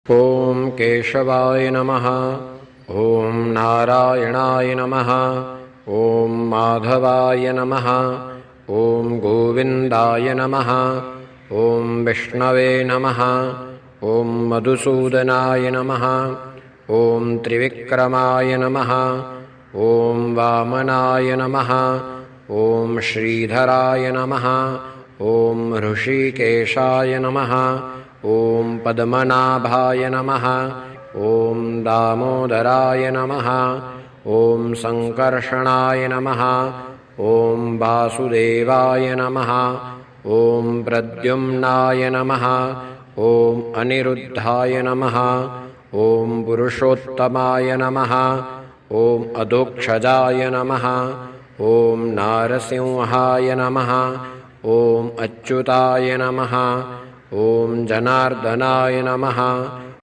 ॐ केशवाय नमः। ॐ नारायणाय नमः। ॐ माधवाय नमः। ॐ गोविन्दाय नमः। ॐ विष्णवे नमः। ॐ मधुसूदनाय नमः। ॐ त्रिविक्रमाय नमः। ॐ वामनाय नमः। ॐ श्रीधराय नमः। ॐ ऋषिकेशाय नमः। ॐ पद्मनाभाय नमः। ॐ दामोदराय नमः। ॐ सङ्कर्षणाय नमः। ॐ वासुदेवाय नमः। ॐ प्रद्युम्नाय नमः। ॐ अनिरुद्धाय नमः। ॐ पुरुषोत्तमाय नमः। ॐ अधोक्षजाय नमः। ॐ नारसिंहाय नमः। ॐ अच्युताय नमः। ॐ जनार्दनाय नमः।